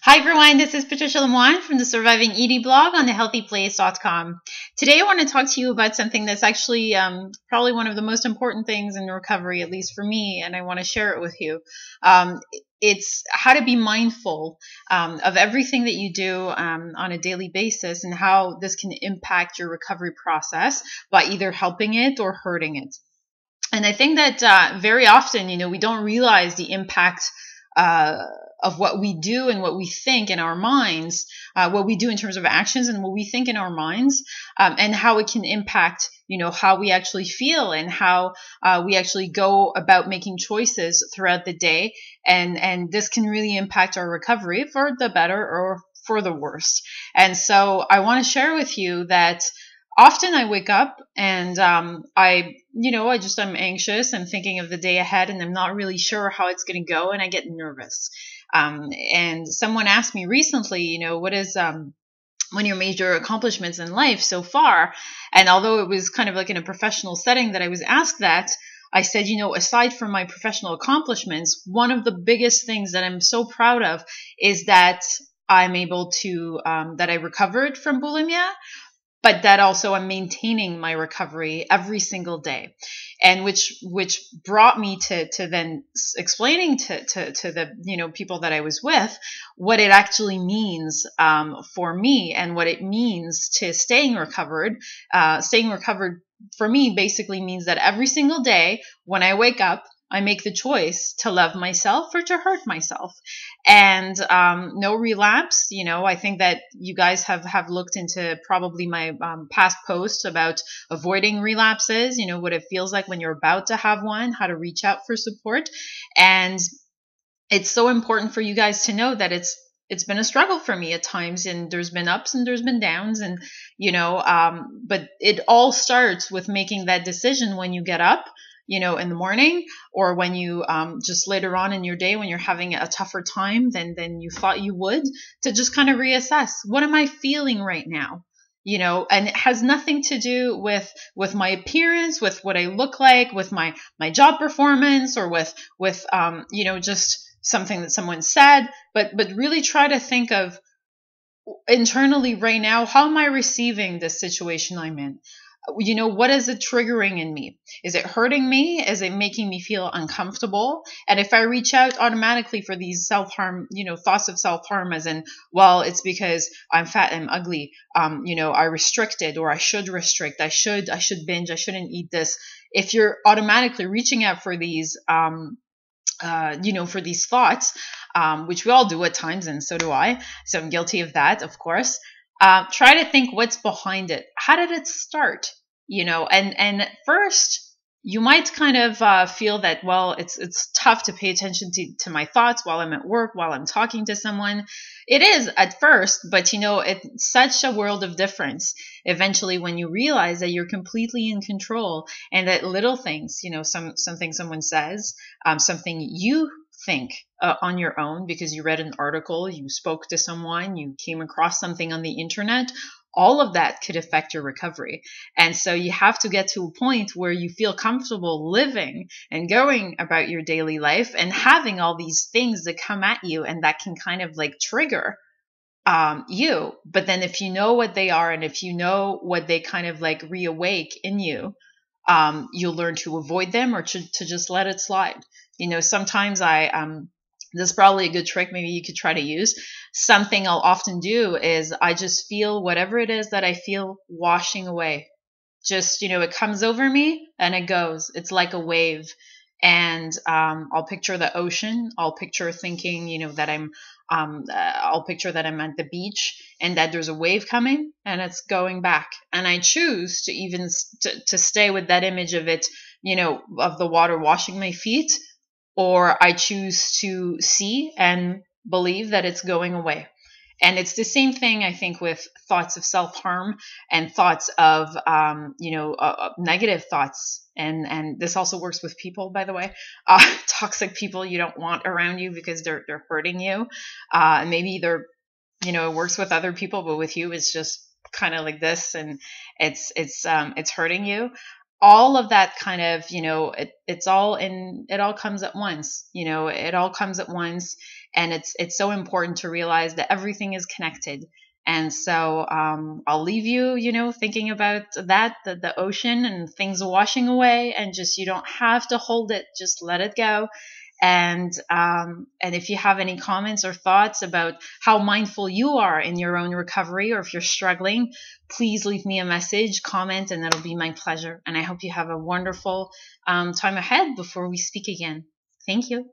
Hi everyone, this is Patricia Lemoine from the Surviving ED blog on thehealthyplace.com. Today I want to talk to you about something that's actually probably one of the most important things in recovery, at least for me, and I want to share it with you. It's how to be mindful of everything that you do on a daily basis and how this can impact your recovery process by either helping it or hurting it. And I think that very often, we don't realize the impact of what we do and what we think in our minds, what we do in terms of actions and what we think in our minds, and how it can impact, how we actually feel and how we actually go about making choices throughout the day. And this can really impact our recovery for the better or for the worse. And so I want to share with you that often I wake up and I'm anxious. I'm thinking of the day ahead and I'm not really sure how it's going to go and I get nervous. And someone asked me recently, what is one of your major accomplishments in life so far? And although it was kind of like in a professional setting that I was asked that, I said, aside from my professional accomplishments, one of the biggest things that I'm so proud of is that I'm able to, that I recovered from bulimia, but that also I'm maintaining my recovery every single day. And which brought me to then explaining to the people that I was with what it actually means for me and what it means to staying recovered. Staying recovered for me basically means that every single day when I wake up, I make the choice to love myself or to hurt myself. And no relapse. I think that you guys have looked into probably my past posts about avoiding relapses, what it feels like when you're about to have one, how to reach out for support. And it's so important for you guys to know that it's been a struggle for me at times, and there's been ups and there's been downs, and but it all starts with making that decision when you get up, in the morning, or when you just later on in your day when you're having a tougher time than you thought you would, to just kind of reassess, what am I feeling right now? And it has nothing to do with my appearance, with what I look like, with my job performance, or with just something that someone said, but really try to think of internally right now, how am I receiving this situation I'm in? What is it triggering in me? Is it hurting me? Is it making me feel uncomfortable? And if I reach out automatically for these self-harm, thoughts of self-harm, as in, well, it's because I'm fat, I'm ugly, I restricted, or I should restrict, I should binge, I shouldn't eat this. If you're automatically reaching out for these, for these thoughts, which we all do at times, and so do I. So I'm guilty of that, of course. Try to think what's behind it. How did it start? And first you might kind of feel that, well, it's tough to pay attention to my thoughts while I'm at work, while I'm talking to someone. It is at first, but it's such a world of difference eventually when you realize that you're completely in control, and that little things, something someone says, something you think on your own because you read an article, you spoke to someone, you came across something on the internet, all of that could affect your recovery. And so you have to get to a point where you feel comfortable living and going about your daily life and having all these things that come at you and that can kind of like trigger you. But then if you know what they are, and if you know what they kind of like reawake in you, you'll learn to avoid them or to just let it slide. Sometimes this is probably a good trick maybe you could try to use. Something I'll often do is I just feel whatever it is that I feel washing away. Just, it comes over me and it goes. It's like a wave. And I'll picture the ocean. I'll picture thinking, that I'll picture that I'm at the beach and that there's a wave coming and it's going back. And I choose to even to stay with that image of it, of the water washing my feet, or I choose to see and believe that it's going away. And it's the same thing, I think, with thoughts of self-harm and thoughts of, negative thoughts. And this also works with people, by the way, toxic people you don't want around you because they're hurting you. Maybe they're, it works with other people, but with you, it's just kind of like this, and it's hurting you. all of that kind of, it all comes at once, it all comes at once. And it's so important to realize that everything is connected. And so I'll leave you, thinking about that, the ocean and things washing away, and just, you don't have to hold it, just let it go. And if you have any comments or thoughts about how mindful you are in your own recovery, or if you're struggling, please leave me a message, comment, and that'll be my pleasure. And I hope you have a wonderful time ahead before we speak again. Thank you.